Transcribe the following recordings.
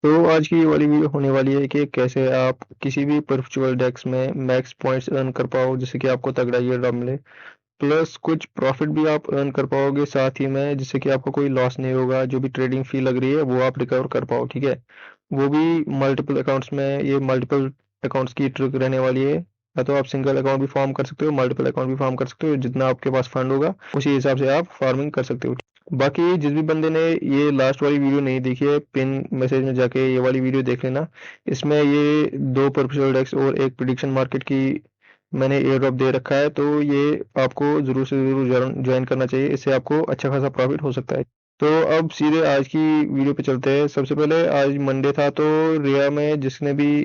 तो आज की ये वाली वीडियो होने वाली है कि कैसे आप किसी भी परपेचुअल डेक्स में मैक्स पॉइंट्स अर्न कर पाओ जिससे कि आपको तगड़ा ये ड्रॉप मिले, प्लस कुछ प्रॉफिट भी आप अर्न कर पाओगे साथ ही में, जिससे कि आपको कोई लॉस नहीं होगा। जो भी ट्रेडिंग फी लग रही है वो आप रिकवर कर पाओ, ठीक है। वो भी मल्टीपल अकाउंट्स में। ये मल्टीपल अकाउंट्स की ट्रिक रहने वाली है। या तो आप सिंगल अकाउंट भी फॉर्म कर सकते हो, मल्टीपल अकाउंट भी फॉर्म कर सकते हो, जितना आपके पास फंड होगा उसी हिसाब से आप फार्मिंग कर सकते हो। बाकी जिस भी बंदे ने ये लास्ट वाली वीडियो नहीं देखी है, पिन मैसेज में जाके ये वाली वीडियो देख लेना। इसमें ये दो परपेचुअल डेक्स और एक प्रिडिक्शन मार्केट की मैंने एयर ड्रॉप दे रखा है, तो ये आपको जरूर से जरूर ज्वाइन करना चाहिए। इससे आपको अच्छा खासा प्रॉफिट हो सकता है। तो अब सीधे आज की वीडियो पे चलते हैं। सबसे पहले आज मंडे था, तो रिया में जिसने भी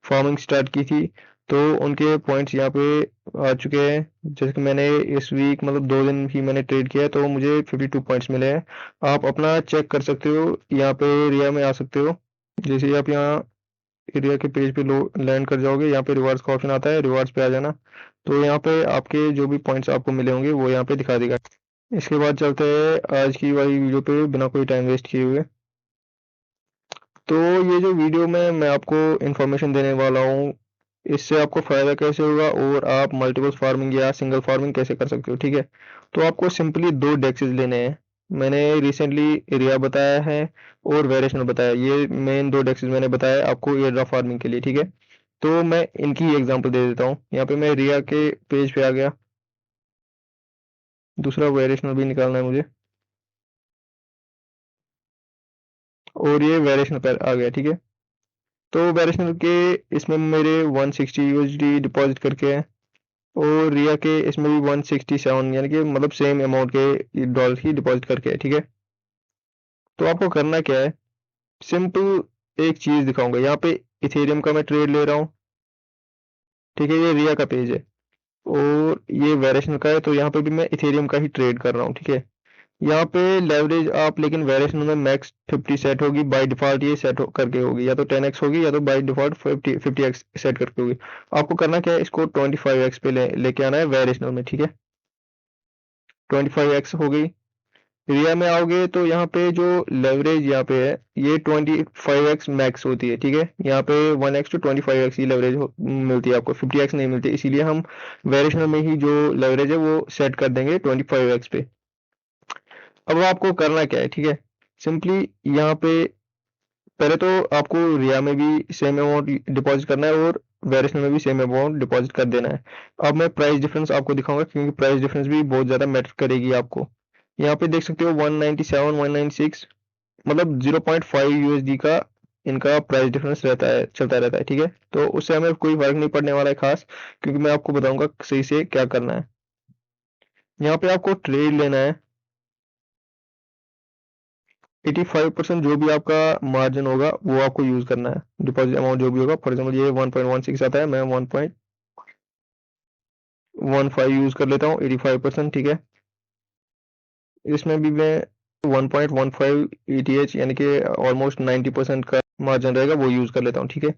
फार्मिंग स्टार्ट की थी तो उनके पॉइंट्स यहाँ पे आ चुके हैं। जैसे कि मैंने इस वीक मतलब 2 दिन ही मैंने ट्रेड किया है, तो मुझे 52 पॉइंट्स मिले हैं। आप अपना चेक कर सकते हो, यहाँ पे रिया में आ सकते हो। जैसे ही आप यहाँ एरिया के पेज पे लो लैंड कर जाओगे, यहाँ पे रिवार्ड्स का ऑप्शन आता है, रिवार्ड्स पे आ जाना। तो यहाँ पे आपके जो भी पॉइंट्स आपको मिले होंगे वो यहाँ पे दिखा देगा। इसके बाद चलते हैं आज की वाली वीडियो पे बिना कोई टाइम वेस्ट किए हुए। तो ये जो वीडियो में मैं आपको इंफॉर्मेशन देने वाला हूँ, इससे आपको फायदा कैसे होगा और आप मल्टीपल फार्मिंग या सिंगल फार्मिंग कैसे कर सकते हो, ठीक है। तो आपको सिंपली दो डेक्सेस लेने हैं। मैंने रिसेंटली एरिया बताया है और वेरिएशनल बताया, ये मेन दो डेक्सेस मैंने बताया आपको एयर ड्रॉप फार्मिंग के लिए, ठीक है। तो मैं इनकी एग्जांपल दे देता हूँ। यहाँ पे मैं रिया के पेज पे आ गया। दूसरा वेरिएशनल भी निकालना है मुझे, और ये वेरिएशनल पर आ गया, ठीक है। तो वेरिएशनल के इसमें मेरे 160 यूएसडी डिपॉजिट करके है, और रिया के इसमें भी 167, यानी कि मतलब सेम अमाउंट के डॉलर ही डिपॉजिट करके है, ठीक है। तो आपको करना क्या है, सिंपल एक चीज दिखाऊंगा। यहाँ पे इथेरियम का मैं ट्रेड ले रहा हूँ, ठीक है। ये रिया का पेज है और ये वेरिएशनल का है, तो यहाँ पे भी मैं इथेरियम का ही ट्रेड कर रहा हूँ, ठीक है। यहाँ पे लेवरेज आप लेकिन वेरिएशन में मैक्स 50 सेट होगी बाय डिफॉल्ट। ये सेट करके होगी, या तो 10x होगी या तो बाय डिफॉल्ट 50x सेट करके होगी। आपको करना क्या है, इसको 25x पे लेके आना है वेरिएशनल में, ठीक है। 25x हो गई। रिया में आओगे तो यहाँ पे जो लेवरेज यहाँ पे है ये 25x मैक्स होती है, ठीक है। यहाँ पे 1x to 25x he leverage मिलती है आपको, 50x नहीं मिलती। इसीलिए हम वेरिएशनल में ही जो लेवरेज है वो सेट कर देंगे 25x पे। अब आपको करना क्या है, ठीक है। सिंपली यहाँ पे पहले तो आपको रिया में भी सेम अमाउंट डिपॉजिट करना है और वेरिएशनल में भी सेम अमाउंट डिपॉजिट कर देना है। अब मैं प्राइस डिफरेंस आपको दिखाऊंगा, क्योंकि प्राइस डिफरेंस भी बहुत ज़्यादा मैटर करेगी आपको। यहाँ पे देख सकते हो 197 196, मतलब 0.5 यूएसडी का इनका प्राइस डिफरेंस रहता है, चलता रहता है, ठीक है। तो उससे हमें कोई फर्क नहीं पड़ने वाला है खास, क्योंकि मैं आपको बताऊंगा सही से क्या करना है। यहाँ पे आपको ट्रेड लेना है। 85% जो भी आपका मार्जिन होगा वो आपको यूज करना है। डिपॉजिट अमाउंट जो भी होगा, फॉर एग्जांपल ये 1.16 आता है, मैं 1.15 यूज कर लेता हूँ 85%, ठीक है। इसमें भी मैं 1.15 ETH यानी कि ऑलमोस्ट 90% का मार्जिन रहेगा वो यूज कर लेता हूँ, ठीक है।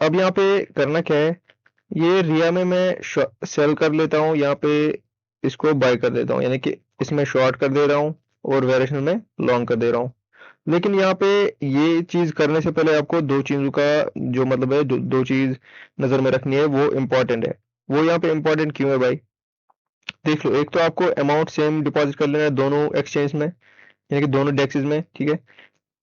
अब यहाँ पे करना क्या है, ये रिया में मैं सेल कर लेता हूँ, यहाँ पे इसको बाय कर देता हूँ, यानी कि इसमें शॉर्ट कर दे रहा हूँ और वेरिएशन में लॉन्ग कर दे रहा हूँ। लेकिन यहाँ पे ये चीज करने से पहले आपको दो चीजों का जो मतलब है, दो चीज नजर में रखनी है, वो इम्पोर्टेंट है। वो यहाँ पे इम्पोर्टेंट क्यों है भाई, देख लो। एक तो आपको अमाउंट सेम डिपॉजिट कर लेना है दोनों एक्सचेंज में, यानी कि दोनों डेक्सेस में, ठीक है।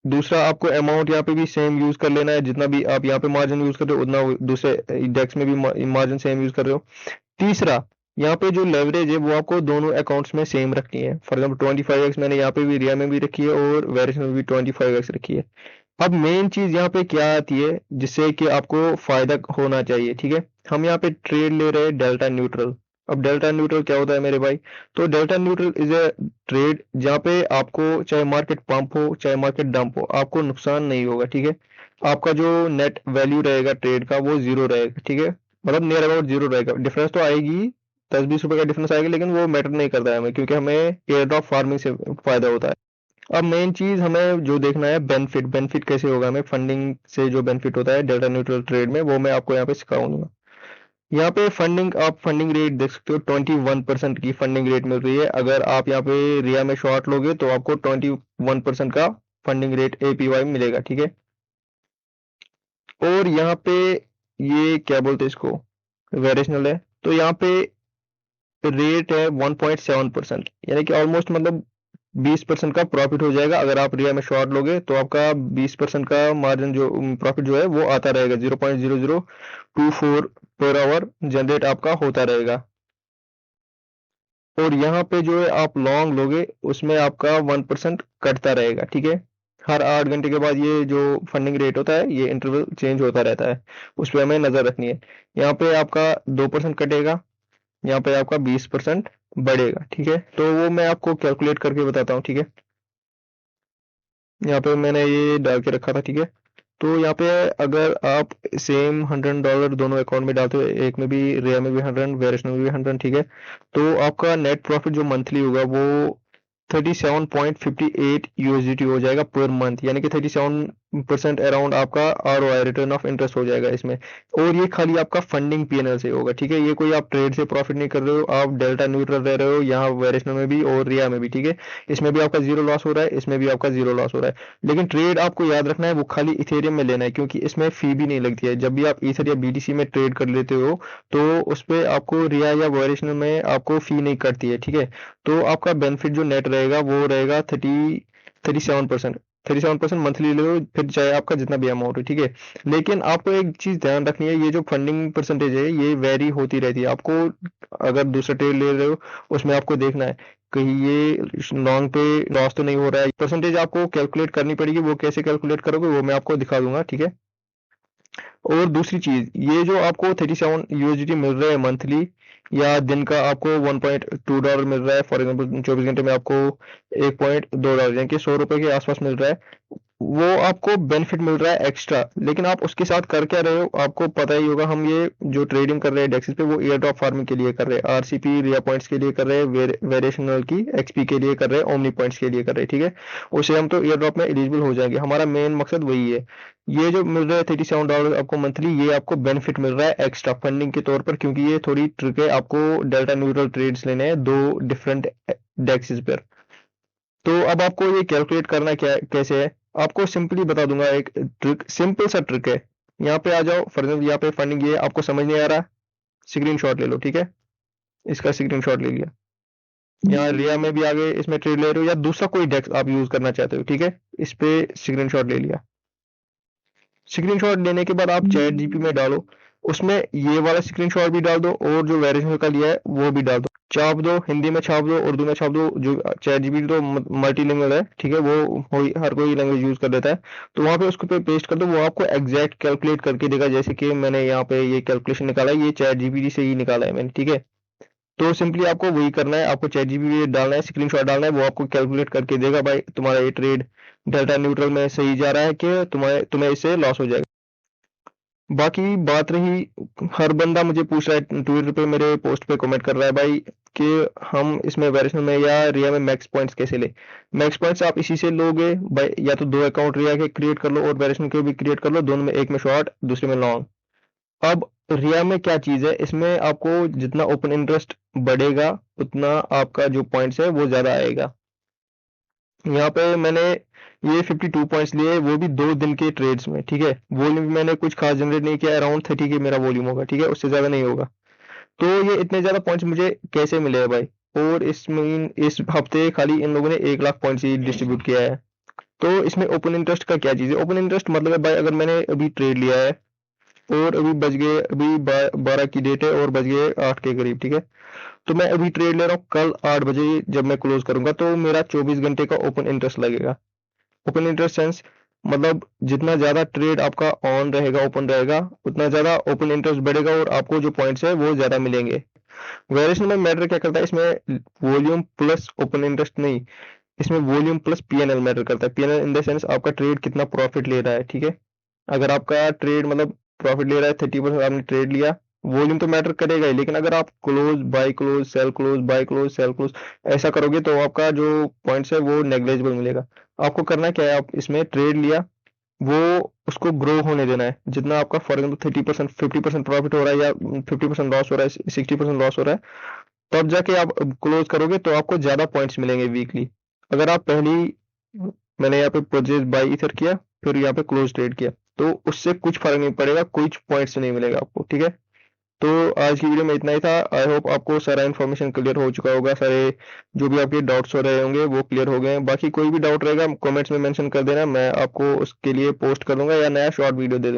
दूसरा आपको अमाउंट यहाँ पे भी सेम यूज कर लेना है, जितना भी आप यहाँ पे मार्जिन यूज कर रहे हो उतना दूसरे डेक्स में भी मार्जिन सेम यूज कर रहे हो। तीसरा, यहाँ पे जो लेवरेज है वो आपको दोनों अकाउंट्स में सेम रखनी है। फॉर एग्जाम्पल 25x मैंने यहाँ पे भी रिया में भी रखी है और वेरिएशन में भी 25x रखी है। अब मेन चीज यहाँ पे क्या आती है जिससे कि आपको फायदा होना चाहिए, ठीक है। हम यहाँ पे ट्रेड ले रहे हैं डेल्टा न्यूट्रल। अब डेल्टा न्यूट्रल क्या होता है मेरे भाई, तो delta neutral is a trade जहाँ पे आपको चाहे मार्केट पंप हो चाहे मार्केट डंप हो, आपको नुकसान नहीं होगा, ठीक है। आपका जो नेट वैल्यू रहेगा ट्रेड का वो जीरो रहेगा, ठीक है। मतलब नियर अबाउट जीरो रहेगा। डिफरेंस तो आएगी, 10-20 रुपए का डिफरेंस आएगा, लेकिन वो मैटर नहीं करता है हमें, क्योंकि हमें एयर ड्रॉप फार्मिंग से फायदा होता है। अब मेन चीज हमें जो देखना है बेनिफिट, बेनिफिट कैसे होगा हमें फंडिंग से। जो बेनिफिट होता है डेल्टा न्यूट्रल ट्रेड में वो मैं आपको यहाँ पे सिखाऊंगा। यहाँ पे फंडिंग, आप फंडिंग रेट देख सकते हो, 21% की फंडिंग रेट मिल रही है। अगर आप यहाँ पे रिया में शॉर्ट लोगे तो आपको 21% का फंडिंग रेट APY मिलेगा, ठीक है। और यहाँ पे ये क्या बोलते हैं इसको, वेरिएशनल है, तो यहाँ पे रेट है 1.7%, यानी कि ऑलमोस्ट मतलब 20% का प्रॉफिट हो जाएगा। अगर आप रिया में शॉर्ट लोगे तो आपका 20% का मार्जिन जो प्रॉफिट जो है वो आता रहेगा, 0.0024 पर आवर जनरेट आपका होता रहेगा। और यहाँ पे जो है आप लॉन्ग लोगे उसमें आपका 1% कटता रहेगा, ठीक है। हर 8 घंटे के बाद ये जो फंडिंग रेट होता है ये इंटरवल चेंज होता रहता है, उस पर हमें नजर रखनी है। यहाँ पे आपका 2% कटेगा, यहाँ पे आपका 20% बढ़ेगा, ठीक है। तो वो मैं आपको कैलकुलेट करके बताता हूँ, ठीक है। यहाँ पे मैंने ये डाल के रखा था, ठीक है। तो यहाँ पे अगर आप सेम $100 दोनों अकाउंट में डालते हो, एक में भी रिया में भी 100, वेरिएशन में भी 100, ठीक है, तो आपका नेट प्रॉफिट जो मंथली होगा वो 37.58 यूएसडीटी हो जाएगा पर मंथ, यानी कि 37% अराउंड आपका आरओआई, रिटर्न ऑफ इंटरेस्ट हो जाएगा इसमें। और ये खाली आपका फंडिंग पीएनएल से होगा, ठीक है। ये कोई आप ट्रेड से प्रॉफिट नहीं कर रहे हो, आप डेल्टा न्यूट्रल रह रहे हो यहाँ वेरिएशन में भी और रिया में भी, ठीक है। इसमें भी आपका जीरो लॉस हो रहा है, इसमें भी आपका जीरो लॉस हो रहा है। लेकिन ट्रेड आपको याद रखना है वो खाली इथेरियम में लेना है, क्योंकि इसमें फी भी नहीं लगती है। जब भी आप ईथर या बीटीसी में ट्रेड कर लेते हो तो उस पर आपको रिया या वेरिएशन में आपको फी नहीं कटती है, ठीक है। तो आपका बेनिफिट जो नेट रहेगा वो रहेगा 37%। 37% मंथली ले लो, फिर चाहे आपका जितना भी अमाउंट हो, ठीक है। लेकिन आपको एक चीज ध्यान रखनी है, ये जो फंडिंग परसेंटेज है ये वेरी होती रहती है। आपको अगर दूसरा ट्रेड ले रहे हो उसमें आपको देखना है कहीं ये लॉन्ग पे लॉस तो नहीं हो रहा है। परसेंटेज आपको कैलकुलेट करनी पड़ेगी, वो कैसे कैलकुलेट करोगे वो मैं आपको दिखा दूंगा, ठीक है। और दूसरी चीज, ये जो आपको 37 यूएसडीटी मिल रहा है मंथली या दिन का आपको $1.2 मिल रहा है, फॉर एग्जांपल 24 घंटे में आपको $1.2 यानी कि 100 रुपए के आसपास मिल रहा है, वो आपको बेनिफिट मिल रहा है एक्स्ट्रा। लेकिन आप उसके साथ कर क्या रहे हो आपको पता ही होगा। हम ये जो ट्रेडिंग कर रहे हैं डेक्सिस पे वो एयर ड्रॉप फार्मिंग के लिए कर रहे हैं, आरसीपी रिया पॉइंट्स के लिए कर रहे हैं, वेरिएशनल की एक्सपी के लिए कर रहे हैं, ओमनी पॉइंट्स के लिए कर रहे हैं, ठीक है। उससे हम तो एयर ड्रॉप में एलिजिबल हो जाएंगे, हमारा मेन मकसद वही है। ये जो मिल रहा है $37 आपको मंथली, ये आपको बेनिफिट मिल रहा है एक्स्ट्रा फंडिंग के तौर पर, क्योंकि ये थोड़ी ट्रिक है, आपको डेल्टा न्यूट्रल ट्रेड्स लेने हैं दो डिफरेंट डेक्सिस पर। तो अब आपको ये कैलकुलेट करना क्या कैसे है, आपको सिंपली बता दूंगा। एक ट्रिक, सिंपल सा ट्रिक है। यहाँ पे आ जाओ, फॉर एग्जाम्पल यहाँ पे फंडिंग ये आपको समझ नहीं आ रहा, स्क्रीन शॉट ले लो, ठीक है। इसका स्क्रीन शॉट ले लिया, यहाँ रिया में भी आगे इसमें ट्रेड ले रहे हो या दूसरा कोई डेक्स आप यूज करना चाहते हो, ठीक है। इस पे स्क्रीन शॉट ले लिया। स्क्रीनशॉट लेने के बाद आप चैट जीपी में डालो, उसमें ये वाला स्क्रीनशॉट भी डाल दो और जो वेरिएशन का लिया है वो भी डाल दो, छाप दो, हिंदी में छाप दो, उर्दू में छाप दो। जो चैट जीपी तो मल्टीलिंगुअल है, ठीक है, वो हर कोई लैंग्वेज यूज कर लेता है। तो वहां पे उसको पे पेस्ट कर दो, वो आपको एग्जैक्ट कैलकुलेट करके देगा। जैसे कि मैंने यहाँ पे ये कैलकुलेशन निकाला है, ये चैट जीपीटी से ही निकाला है मैंने, ठीक है। तो सिंपली आपको वही करना है, आपको चैट जीपीटी डालना है, स्क्रीनशॉट डालना है, वो आपको कैलकुलेट करके देगा भाई तुम्हारा ये ट्रेड डेल्टा न्यूट्रल में सही जा रहा है कि तुम्हें तुम्हें इससे लॉस हो जाएगा। बाकी बात रही, हर बंदा मुझे पूछ रहा है ट्विटर पे, मेरे पोस्ट पे कमेंट कर रहा है भाई कि हम इसमें वेरिएशन में या रिया में मैक्स पॉइंट्स कैसे ले। मैक्स पॉइंट्स आप इसी से लोगे भाई, या तो दो अकाउंट रिया के क्रिएट कर लो और वेरिएशन के भी क्रिएट कर लो, दोनों में, एक में शॉर्ट दूसरे में लॉन्ग। अब रिया में क्या चीज है, इसमें आपको जितना ओपन इंटरेस्ट बढ़ेगा उतना आपका जो पॉइंट्स है वो ज्यादा आएगा। यहाँ पे मैंने ये 52 पॉइंट्स लिए, वो भी 2 दिन के ट्रेड्स में, ठीक है। वॉल्यूम मैंने कुछ खास जनरेट नहीं किया, अराउंड 30 के मेरा वॉल्यूम होगा, ठीक है, उससे ज्यादा नहीं होगा। तो ये इतने ज्यादा पॉइंट्स मुझे कैसे मिले हैं भाई। और इस हफ्ते खाली इन लोगों ने 1 लाख पॉइंट्स ही डिस्ट्रीब्यूट किया है। तो इसमें ओपन इंटरेस्ट का क्या चीज है, ओपन इंटरेस्ट मतलब है भाई अगर मैंने अभी ट्रेड लिया है और अभी बज गए, अभी 12 की डेट है और बज गए 8 के करीब, ठीक है। तो मैं अभी ट्रेड ले रहा हूँ, कल 8 बजे जब मैं क्लोज करूंगा तो मेरा 24 घंटे का ओपन इंटरेस्ट लगेगा। ओपन इंटरेस्ट सेंस मतलब जितना ज्यादा ट्रेड आपका ऑन रहेगा, ओपन रहेगा, उतना ज्यादा ओपन इंटरेस्ट बढ़ेगा और आपको जो पॉइंट्स है वो ज्यादा मिलेंगे। वेरिएशन में मैटर क्या करता है, इसमें वॉल्यूम प्लस ओपन इंटरेस्ट नहीं, इसमें वॉल्यूम प्लस पीएनएल मैटर करता है। पीएनएल इन द सेंस आपका ट्रेड कितना प्रॉफिट ले रहा है, ठीक है। अगर आपका ट्रेड मतलब प्रॉफिट ले रहा है 30% आपने ट्रेड लिया, वॉल्यूम तो मैटर करेगा ही, लेकिन अगर आप close by close cell close by close cell close ऐसा करोगे तो आपका जो पॉइंट्स है वो नेग्लेजिबल मिलेगा। आपको करना क्या है, आप इसमें ट्रेड लिया, वो उसको ग्रो होने देना है। जितना आपका फॉर एग्जाम्पल 30% 50% प्रॉफिट हो रहा है या 50% लॉस हो रहा है, 60% लॉस हो रहा है, तब जाके आप क्लोज करोगे तो आपको ज्यादा पॉइंट्स मिलेंगे वीकली। अगर आप पहली, मैंने यहाँ पे परचेज बाई इथर किया फिर यहाँ पे क्लोज ट्रेड किया, तो उससे कुछ फर्क नहीं पड़ेगा, कुछ पॉइंट्स नहीं मिलेगा आपको, ठीक है। तो आज की वीडियो में इतना ही था। आई होप आपको सारा इन्फॉर्मेशन क्लियर हो चुका होगा, सारे जो भी आपके डाउट्स हो रहे होंगे वो क्लियर हो गए हैं। बाकी कोई भी डाउट रहेगा कमेंट्स में मेंशन कर देना, मैं आपको उसके लिए पोस्ट कर दूंगा या नया शॉर्ट वीडियो दे दूंगा।